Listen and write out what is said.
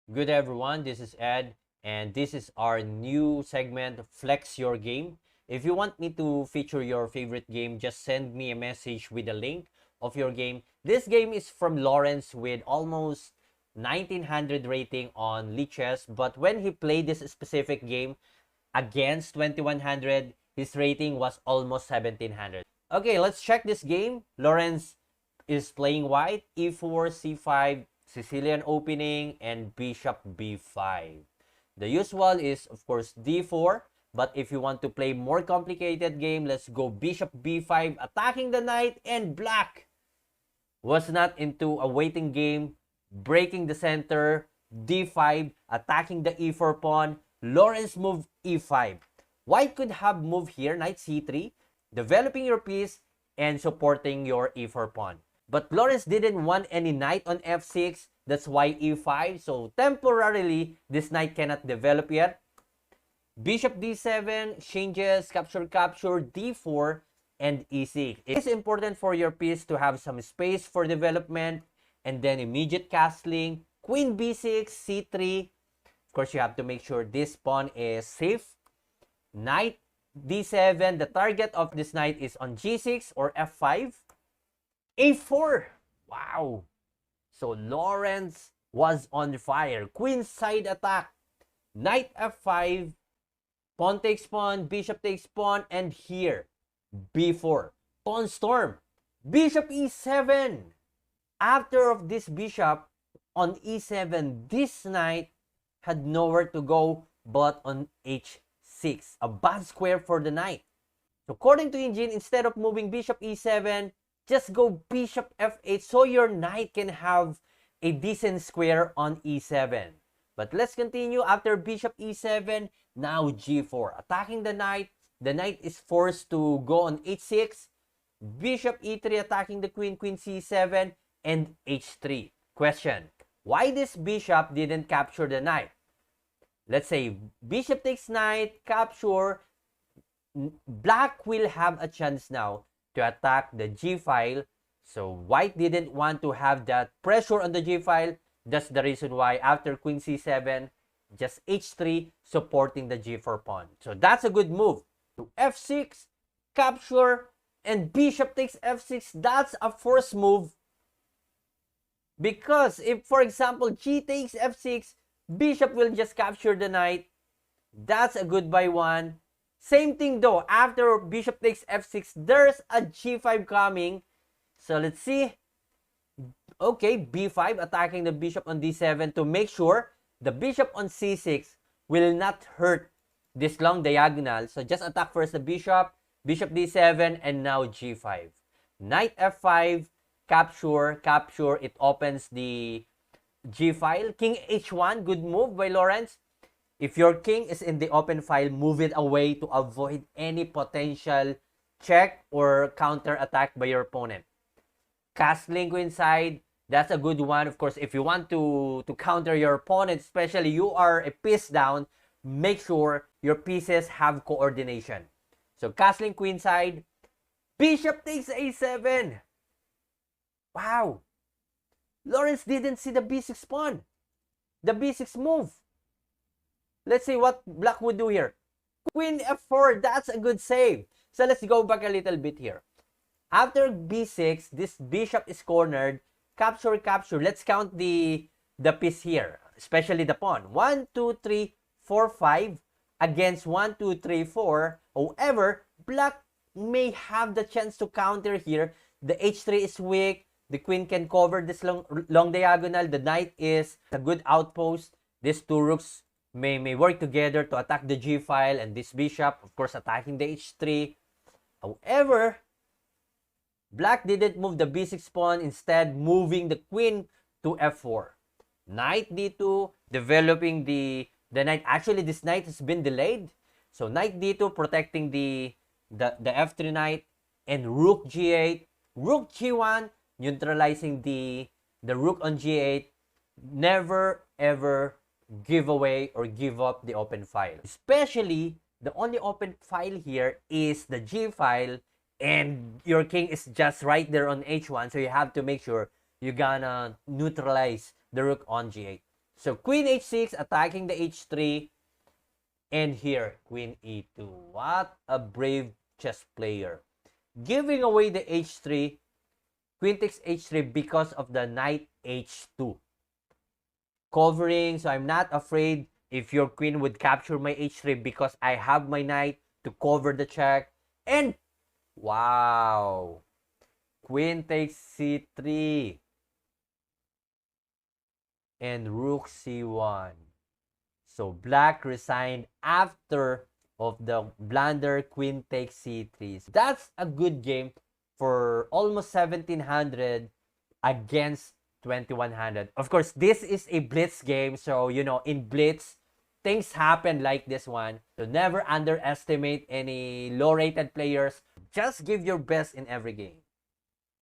Good everyone, this is Ed, and this is our new segment, Flex Your Game. If you want me to feature your favorite game, just send me a message with a link of your game. This game is from Lorenze with almost 1900 rating on Lichess, but when he played this specific game against 2100, his rating was almost 1700. Okay, let's check this game. Lorenz is playing white, e4, c5, Sicilian opening, and bishop b5. The usual is, of course, d4. But if you want to play more complicated game, let's go bishop b5, attacking the knight, and black was not into a waiting game, breaking the center, d5, attacking the e4 pawn. Lorenz moved e5. White could have moved here, knight c3, developing your piece and supporting your e4 pawn. But Lorenz didn't want any knight on f6. That's why e5. So temporarily, this knight cannot develop yet. Bishop d7, changes, capture, capture, d4, and e6. It is important for your piece to have some space for development and then immediate castling. Queen b6, c3. Of course, you have to make sure this pawn is safe. Knight d7. The target of this knight is on g6 or f5. a4. Wow. So Lorenz was on fire. Queen side attack. Knight f5. Pawn takes pawn. Bishop takes pawn. And here, b4. Pawn storm. Bishop e7. After of this bishop on e7, this knight had nowhere to go but on h6. A bad square for the knight. So according to Engine, instead of moving bishop e7, just go bishop f8 so your knight can have a decent square on e7. But let's continue. After bishop e7, now g4. Attacking the knight. The knight is forced to go on h6. Bishop e3 attacking the queen. Queen c7 and h3. Question. Why this bishop didn't capture the knight? Let's say bishop takes knight, capture. Black will have a chance now to attack the g file. So white didn't want to have that pressure on the g file. That's the reason why after queen c7, just h3 supporting the g4 pawn. So that's a good move. To f6, capture, and bishop takes f6. That's a forced move. Because if, for example, g takes f6, bishop will just capture the knight. That's a goodbye one. Same thing though, after bishop takes f6, there's a g5 coming. So let's see. Okay, b5 attacking the bishop on d7 to make sure the bishop on c6 will not hurt this long diagonal. So just attack first the bishop, bishop d7, and now g5. Knight f5, capture, capture. It opens the g file. King h1, good move by Lorenz. If your king is in the open file, move it away to avoid any potential check or counter attack by your opponent. Castling queen side, that's a good one. Of course, if you want to counter your opponent, especially you are a piece down, make sure your pieces have coordination. So castling queen side, bishop takes a7. Wow. Lorenz didn't see the b6 pawn. The b6 move. Let's see what black would do here. Queen f4, that's a good save. So let's go back a little bit here. After b6, this bishop is cornered. Capture, capture. Let's count the piece here, especially the pawn. 1, 2, 3, 4, 5 against 1, 2, 3, 4. However, black may have the chance to counter here. The h3 is weak. The queen can cover this long diagonal. The knight is a good outpost. These two rooks may work together to attack the g file and this bishop, of course, attacking the h3. However, black didn't move the b6 pawn, instead moving the queen to f4. Knight d2, developing the knight. Actually, this knight has been delayed. So knight d2 protecting the f3 knight, and rook g8, rook g1, neutralizing the rook on g8. Never ever give away or give up the open file. Especially, the only open file here is the g file, and your king is just right there on h1, so you have to make sure you're gonna neutralize the rook on g8. So queen h6, attacking the h3, and here, queen e2. What a brave chess player. Giving away the h3, queen takes h3 because of the knight h2. Covering, so I'm not afraid if your queen would capture my h3 because I have my knight to cover the check. And, wow, queen takes c3. And rook c1. So black resigned after of the blunder queen takes c3. That's a good game for almost 1700 against 2100. Of course, this is a blitz game. So, you know, in blitz, things happen like this one. So never underestimate any low-rated players. Just give your best in every game.